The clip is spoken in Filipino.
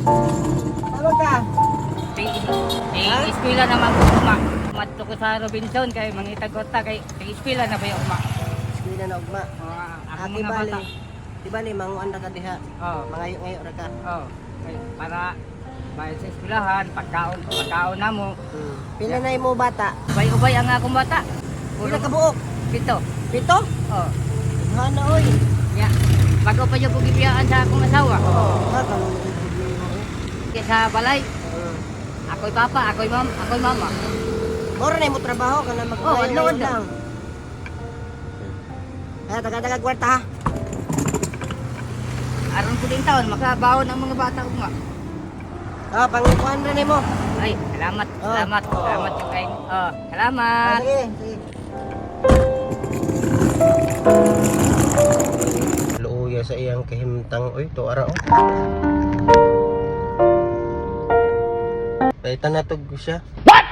Ano ka? Eskwela naman ko uma. Matto ko sa Robinson kay mangita ko ta kay eskwela na ba yung uma. Eskwela na ugma. Ako Ati mga bali. bata. Di bali manguan ra ka diha. Oh, Mangayo-ngayo ra ka. oh. Kay para bayad sa eskwelahan, pagkaon na mo. Pila na imo bata? Ubay-ubay ang akong bata. Pila ka buok? Pito. Pito? Oh. Hana oy. Ya. Bago pa yung pagibiyaan sa akong asawa. Ha kanang problema eh. Kaya sa balay, ako'y papa, ako'y mama. Mora na imo trabaho kana adlaw. lang. Ay taga kwarta ha. Aron ko din taon, makabaon ang mga bata ko nga. Ah, pangukuhan na nimo. Ay, salamat, Oh. salamat, salamat yung kain. Oh, salamat. Sige, sige. Luuya sa iyang kahimtang oy to ara oh. Paitan na to siya. What?